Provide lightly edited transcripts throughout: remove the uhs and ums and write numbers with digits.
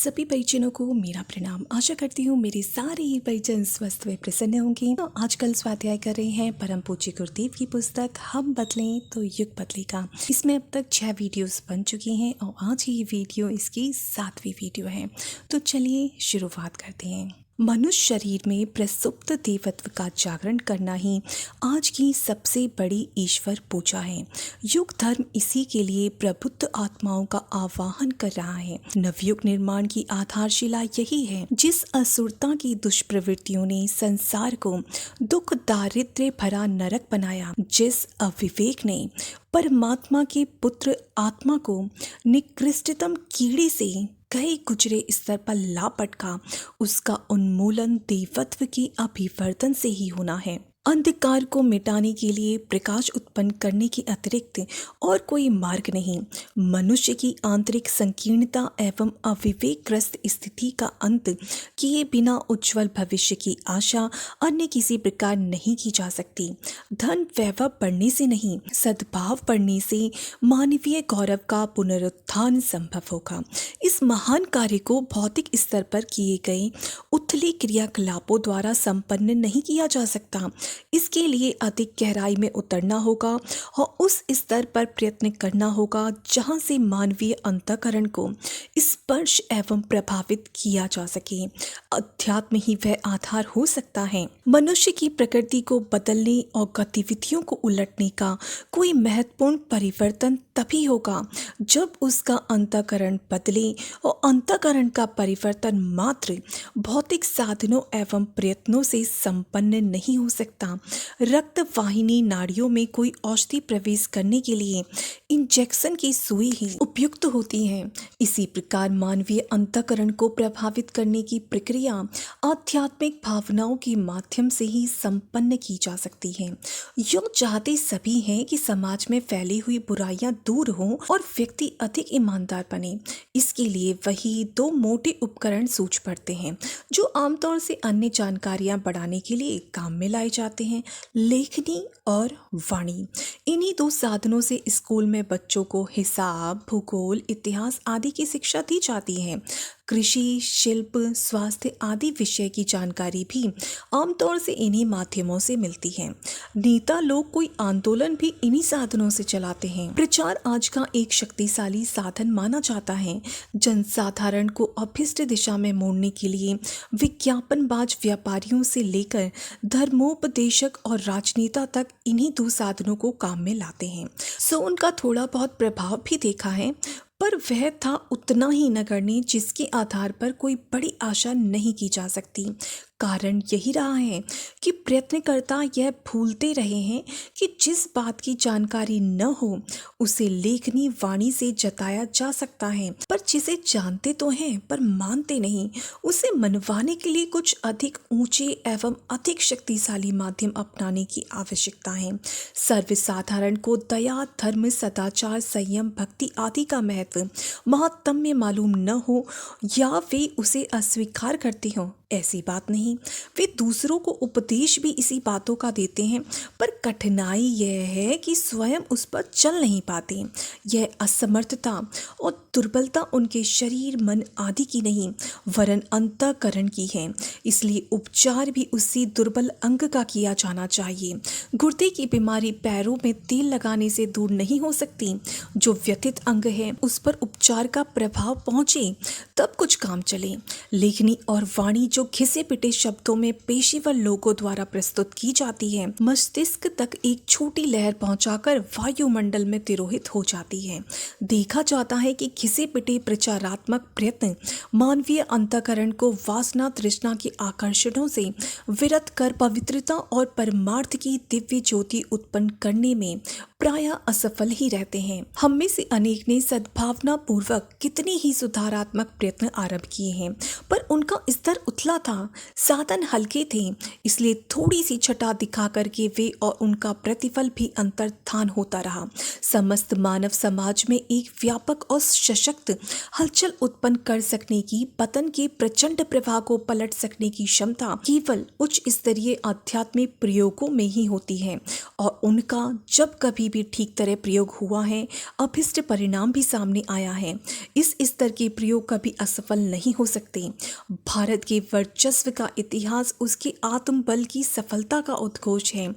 सभी परिजनों को मेरा प्रणाम। आशा करती हूँ मेरे सारे ही परिजन स्वस्थ व प्रसन्न होंगे। तो आजकल स्वाध्याय कर रहे हैं परम पूज्य गुरुदेव की पुस्तक हम बदलें तो युग बदलेगा। इसमें अब तक 6 वीडियोस बन चुकी हैं और आज ही ये वीडियो इसकी 7वीं वीडियो है। तो चलिए शुरुआत करते हैं। मनुष्य शरीर में प्रसुप्त देवत्व का जागरण करना ही आज की सबसे बड़ी ईश्वर पूजा है। युग धर्म इसी के लिए प्रबुद्ध आत्माओं का आह्वान कर रहा है। नवयुग निर्माण की आधारशिला यही है। जिस असुरता की दुष्प्रवृत्तियों ने संसार को दुख दारिद्र्य भरा नरक बनाया, जिस अविवेक ने परमात्मा के पुत्र आत्मा को निकृष्टतम कीड़े से कई गुजरे स्तर पर लापटका, उसका उन्मूलन देवत्व के अभिवर्धन से ही होना है। अंधकार को मिटाने के लिए प्रकाश उत्पन्न करने के अतिरिक्त और कोई मार्ग नहीं। मनुष्य की आंतरिक संकीर्णता एवं अविवेकग्रस्त स्थिति का अंत किए बिना उज्जवल भविष्य की आशा अन्य किसी प्रकार नहीं की जा सकती। धन वैभव बढ़ने से नहीं, सद्भाव बढ़ने से मानवीय गौरव का पुनरुत्थान संभव होगा। इस महान कार्य को भौतिक स्तर पर किए गए उथले क्रियाकलापों द्वारा संपन्न नहीं किया जा सकता। इसके लिए अधिक गहराई में उतरना होगा और उस स्तर पर प्रयत्न करना होगा जहां से मानवीय अंतःकरण को स्पर्श एवं प्रभावित किया जा सके। अध्यात्म ही वह आधार हो सकता है। मनुष्य की प्रकृति को बदलने और गतिविधियों को उलटने का कोई महत्वपूर्ण परिवर्तन तभी होगा जब उसका अंतःकरण बदले, और अंतःकरण का परिवर्तन मात्र भौतिक साधनों एवं प्रयत्नों से संपन्न नहीं हो सकता। रक्त वाहिनी नाड़ियों में कोई औषधि प्रवेश करने के लिए इंजेक्शन की सुई ही उपयुक्त होती है। इसी प्रकार मानवीय अंतःकरण को प्रभावित करने की प्रक्रिया आध्यात्मिक भावनाओं के माध्यम से ही संपन्न की जा सकती है। यूं चाहते सभी हैं कि समाज में फैली हुई बुराइयां दूर हों और व्यक्ति अधिक ईमानदार बने। इसके लिए वही 2 मोटे उपकरण सूझ पड़ते हैं जो आमतौर से अन्य जानकारियां बढ़ाने के लिए काम में लाए जाते हैं, लेखनी और वाणी। इन्हीं 2 साधनों से स्कूल में बच्चों को हिसाब, भूगोल, इतिहास आदि की शिक्षा दी जाती है। कृषि, शिल्प, स्वास्थ्य आदि विषय की जानकारी भी आमतौर से इन्हीं माध्यमों से मिलती है। नेता लोग कोई आंदोलन भी इन्हीं साधनों से चलाते हैं। प्रचार आज का एक शक्तिशाली साधन माना जाता है। जनसाधारण को अभिष्ट दिशा में मोड़ने के लिए विज्ञापनबाज व्यापारियों से लेकर धर्मोपदेशक और राजनेता तक इन्हीं 2 साधनों को काम में लाते हैं। सो उनका थोड़ा बहुत प्रभाव भी देखा है, पर वह था उतना ही नगण्य जिसके आधार पर कोई बड़ी आशा नहीं की जा सकती। कारण यही रहा है कि प्रयत्नकर्ता यह भूलते रहे हैं कि जिस बात की जानकारी न हो उसे लेखनी वाणी से जताया जा सकता है, पर जिसे जानते तो हैं पर मानते नहीं, उसे मनवाने के लिए कुछ अधिक ऊंचे एवं अधिक शक्तिशाली माध्यम अपनाने की आवश्यकता है। सर्वसाधारण को दया, धर्म, सदाचार, संयम, भक्ति आदि का महत्व महात्म्य मालूम न हो या वे उसे अस्वीकार करते हो, ऐसी बात नहीं। वे दूसरों को उपदेश भी इसी बातों का देते हैं, पर कठिनाई यह है कि स्वयं उस पर चल नहीं पाते। यह असमर्थता और दुर्बलता उनके शरीर, मन आदि की नहीं, वरन अंतःकरण की है। इसलिए उपचार भी उसी दुर्बल अंग का किया जाना चाहिए। गुर्दे की बीमारी पैरों में तेल लगाने से दूर नहीं हो सकती। जो व्यथित अंग है उस पर उपचार का प्रभाव पहुंचे तब कुछ काम चले। लेखनी और वाणी जो घिसे पिटे शब्दों में पेशेवर लोगों द्वारा प्रस्तुत की जाती है, मस्तिष्क तक एक छोटी लहर पहुंचाकर वायुमंडल में तिरोहित हो जाती है। देखा जाता है कि घिसे पिटे प्रचारात्मक प्रयत्न मानवीय अंतःकरण को वासना तृष्णा के आकर्षणों से विरत कर पवित्रता और परमार्थ की दिव्य ज्योति उत्पन्न करने में प्रायः असफल ही रहते हैं। हम में से अनेक ने सद्भावना पूर्वक कितने ही सुधारात्मक प्रयत्न आरंभ किए हैं, पर उनका स्तर उथला था, साधन हल्के थे। इसलिए थोड़ी सी छटा दिखा करके वे और उनका प्रतिफल भी अंतर्धान होता रहा। समस्त मानव समाज में एक व्यापक और सशक्त हलचल उत्पन्न कर सकने की, पतन के प्रचंड प्रवाह को पलट सकने की क्षमता केवल उच्च स्तरीय आध्यात्मिक प्रयोगों में ही होती है, और उनका जब कभी भी ठीक तरह प्रयोग हुआ है, अभिष्ट परिणाम भी सामने आया है। इस स्तर के प्रयोग कभी असफल नहीं हो सकते। भारत के वर्चस्व का इतिहास उसके आत्मबल की सफलता का उद्घोष है।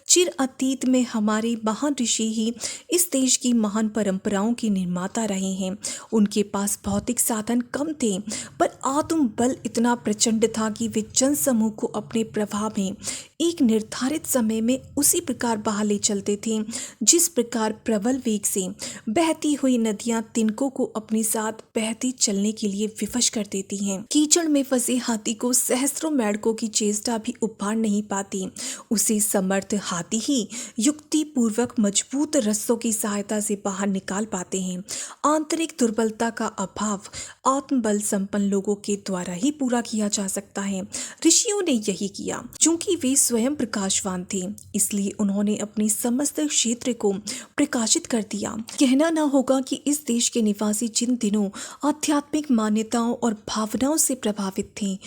चिर अतीत में हमारे महान ऋषि ही इस देश की महान परंपराओं के निर्माता रहे हैं। उनके पास भौतिक साधन कम थे, पर आत्मबल इतना प्रचंड था कि वे जनसमूह को अपने प्रभाव में एक निर्धारित समय में उसी प्रकार बहा ले चलते थे जिस प्रकार प्रबल वेग से बहती हुई नदियां तिनकों को अपने साथ बहती चलने के लिए विवश कर देती हैं। कीचड़ में फंसे हाथी को सहस्त्रों मेंढकों की चेष्टा भी उबार नहीं पाती। उसे समर्थ हाथी ही युक्ति पूर्वक मजबूत रस्सों की सहायता से बाहर निकाल पाते हैं। आंतरिक दुर्बलता का अभाव आत्मबल संपन्न लोगों के द्वारा ही पूरा किया जा सकता है। ऋषियों ने यही किया। चूंकि वे स्वयं प्रकाशवान थे, इसलिए उन्होंने अपने समस्त क्षेत्र को प्रकाशित कर दिया। कहना न होगा कि इस देश के निवासी जिन दिनों आध्यात्मिक मान्यताओं और भावनाओं से प्रभावित थे,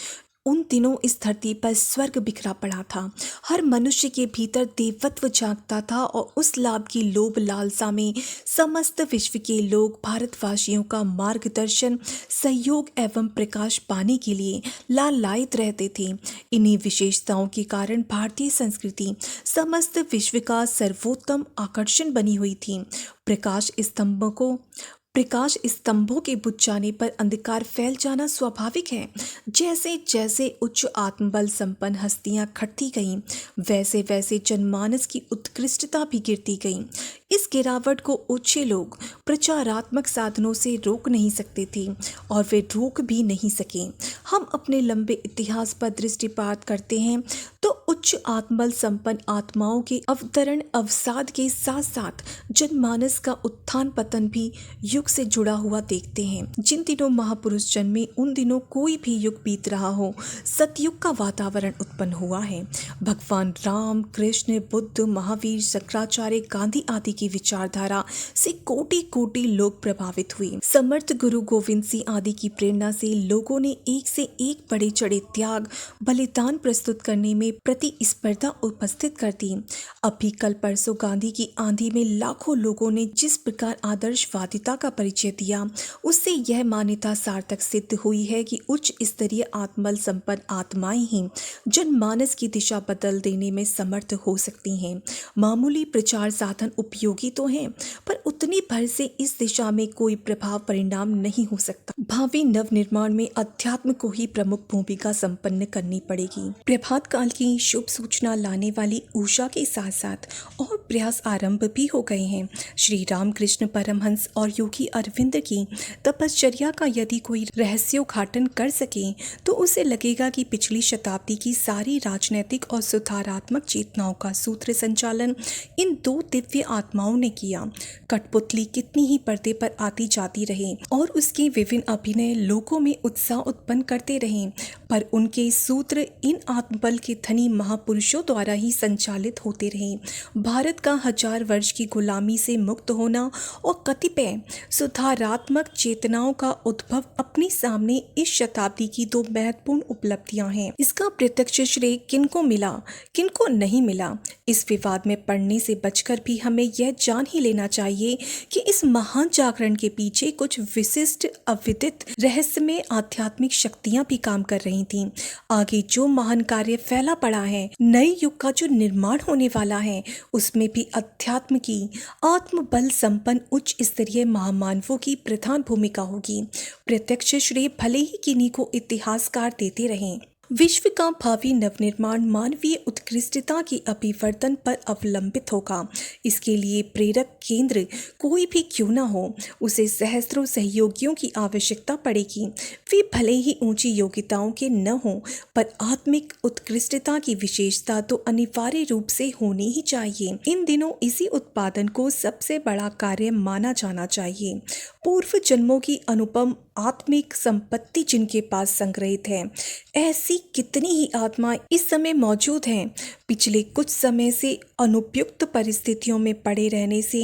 उन दिनों इस धरती पर स्वर्ग बिखरा पड़ा था। हर मनुष्य के भीतर देवत्व जागता था और उस लाभ की लोभ लालसा में समस्त विश्व के लोग भारतवासियों का मार्गदर्शन, सहयोग एवं प्रकाश पाने के लिए लालायित रहते थे। इन्हीं विशेषताओं के कारण भारतीय संस्कृति समस्त विश्व का सर्वोत्तम आकर्षण बनी हुई थी। प्रकाश स्तंभों के बुझ जाने पर अंधकार फैल जाना स्वाभाविक है। जैसे जैसे उच्च आत्मबल संपन्न हस्तियां घटती गईं, वैसे वैसे जनमानस की उत्कृष्टता भी गिरती गई। इस गिरावट को उच्च लोग प्रचारात्मक साधनों से रोक नहीं सकते थे और वे रोक भी नहीं सके। हम अपने लंबे इतिहास पर दृष्टिपात करते हैं तो उच्च आत्मबल संपन्न आत्माओं के अवतरण अवसाद के साथ साथ जनमानस का उत्थान पतन भी युग से जुड़ा हुआ देखते हैं। जिन दिनों महापुरुष जन्मे, उन दिनों कोई भी युग बीत रहा हो, सतयुग का वातावरण उत्पन्न हुआ है। भगवान राम, कृष्ण, बुद्ध, महावीर, शंकराचार्य, गांधी आदि की विचारधारा से कोटि कोटि लोग प्रभावित हुए। समर्थ गुरु गोविंद सिंह आदि की प्रेरणा से लोगों ने एक से एक बड़े चढ़े त्याग, बलिदान प्रस्तुत करने में प्रतिस्पर्धा उपस्थित कर दी। अभी कल परसों गांधी की आंधी में लाखों लोगों ने जिस प्रकार आदर्शवादिता का परिचय दिया, उससे यह मान्यता सार्थक सिद्ध हुई है कि उच्च स्तरीय आत्मबल संपन्न आत्माएं ही जनमानस की दिशा बदल देने में समर्थ हो सकती हैं। मामूली प्रचार साधन उपयोगी तो हैं, पर उतनी भर से इस दिशा में कोई प्रभाव परिणाम नहीं हो सकता। भावी नवनिर्माण में अध्यात्म को ही प्रमुख भूमिका संपन्न करनी पड़ेगी। प्रभात काल की शुभ सूचना लाने वाली उषा के साथ साथ और प्रयास आरंभ भी हो गए हैं। श्री रामकृष्ण परमहंस और योगी अरविंद की तपश्चर्या का यदि कोई रहस्योद्घाटन कर सके तो उसे लगेगा कि पिछली शताब्दी की सारी राजनैतिक और सुधारात्मक चेतनाओं का सूत्र संचालन इन दो दिव्य आत्माओं ने किया। कठपुतली कितनी ही पर्दे पर आती जाती रहे और उसके विभिन्न अभिनय लोगों में उत्साह उत्पन्न करते रहे, पर उनके सूत्र इन आत्मबल के धनी महापुरुषों द्वारा ही संचालित होते रहे। भारत का 1000 वर्ष की गुलामी से मुक्त होना और कतिपय सुधारात्मक चेतनाओं का उद्भव अपने सामने इस शताब्दी की दो महत्वपूर्ण उपलब्धियां हैं। इसका प्रत्यक्ष श्रेय किनको मिला, किनको नहीं मिला, इस विवाद में पड़ने से बचकर भी हमें यह जान ही लेना चाहिए कि इस महान जागरण के पीछे कुछ विशिष्ट, अविदित, रहस्यमय आध्यात्मिक शक्तियां भी काम कर रही थीं। आगे जो महान कार्य फैला पड़ा है, नए युग का जो निर्माण होने वाला है, उसमें भी अध्यात्म की आत्मबल संपन्न उच्च स्तरीय महामानवों की प्रधान भूमिका होगी। प्रत्यक्ष श्रेय भले ही किन्हीं को इतिहासकार देते रहें। विश्व का भावी नवनिर्माण मानवीय उत्कृष्टता की अभिवर्धन पर अवलंबित होगा। इसके लिए प्रेरक केंद्र कोई भी क्यों न हो, उसे सहस्त्रों सहयोगियों की आवश्यकता पड़ेगी। वे भले ही ऊंची योग्यताओं के न हों, पर आत्मिक उत्कृष्टता की विशेषता तो अनिवार्य रूप से होनी ही चाहिए। इन दिनों इसी उत्पादन को सबसे बड़ा कार्य माना जाना चाहिए। पूर्व जन्मों की अनुपम आत्मिक संपत्ति जिनके पास संग्रहित है, ऐसी कितनी ही आत्मा इस समय मौजूद हैं। पिछले कुछ समय से अनुपयुक्त परिस्थितियों में पड़े रहने से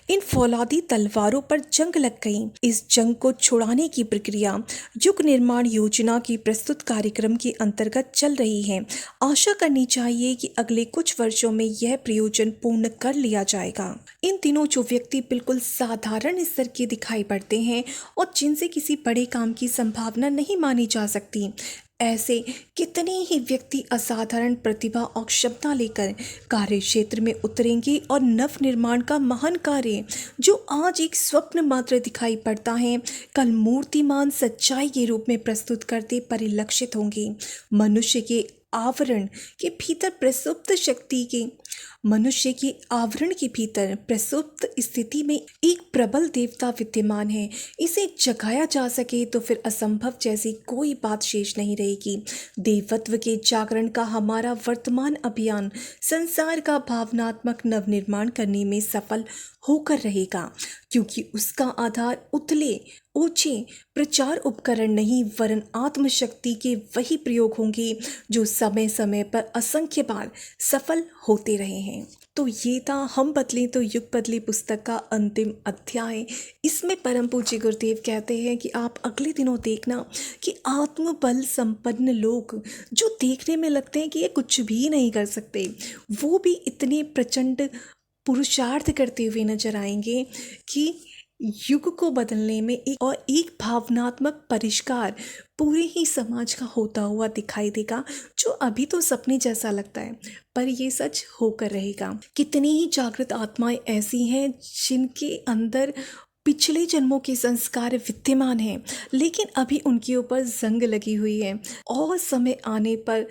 इन फौलादी तलवारों पर जंग लग गई। इस जंग को छुड़ाने की प्रक्रिया युग निर्माण योजना की प्रस्तुत कार्यक्रम के अंतर्गत चल रही है। आशा करनी चाहिए कि अगले कुछ वर्षों में यह प्रयोजन पूर्ण कर लिया जाएगा। इन दिनों जो व्यक्ति बिल्कुल साधारण स्तर के दिखाई पड़ते हैं और जिनसे किसी बड़े काम की संभावना नहीं मानी जा सकती, ऐसे कितने ही व्यक्ति असाधारण प्रतिभा और क्षमता लेकर कार्य क्षेत्र में उतरेंगे और नव निर्माण का महान कार्य जो आज एक स्वप्न मात्र दिखाई पड़ता है, कल मूर्तिमान सच्चाई के रूप में प्रस्तुत करते परिलक्षित होंगे। मनुष्य के आवरण के भीतर प्रसुप्त स्थिति में एक प्रबल देवता विद्यमान है। इसे जगाया जा सके तो फिर असंभव जैसी कोई बात शेष नहीं रहेगी। देवत्व के जागरण का हमारा वर्तमान अभियान संसार का भावनात्मक नवनिर्माण करने में सफल होकर रहेगा, क्योंकि उसका आधार उथले ऊंचे प्रचार उपकरण नहीं वरन आत्मशक्ति के वही प्रयोग होंगे जो समय समय पर असंख्य बार सफल होते रहे हैं। तो ये था हम बदले तो युग बदले पुस्तक का अंतिम अध्याय। इसमें परम पूज्य गुरुदेव कहते हैं कि आप अगले दिनों देखना कि आत्मबल संपन्न लोग जो देखने में लगते हैं कि ये कुछ भी नहीं कर सकते, वो भी इतने प्रचंड पुरुषार्थ करते हुए नजर आएंगे कि युग को बदलने में एक भावनात्मक परिष्कार पूरे ही समाज का होता हुआ दिखाई देगा, जो अभी तो सपने जैसा लगता है पर ये सच होकर रहेगा। कितनी ही जागृत आत्माएं ऐसी हैं जिनके अंदर पिछले जन्मों के संस्कार विद्यमान हैं, लेकिन अभी उनके ऊपर जंग लगी हुई है और समय आने पर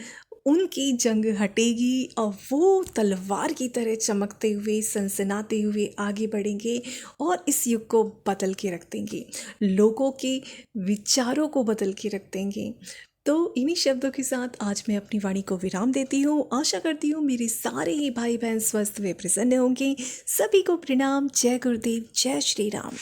उनकी जंग हटेगी और वो तलवार की तरह चमकते हुए सनसनाते हुए आगे बढ़ेंगे और इस युग को बदल के रख देंगे, लोगों के विचारों को बदल के रख देंगे। तो इन्हीं शब्दों के साथ आज मैं अपनी वाणी को विराम देती हूँ। आशा करती हूँ मेरे सारे ही भाई बहन स्वस्थ व प्रसन्न होंगे। सभी को प्रणाम। जय गुरुदेव, जय श्री राम।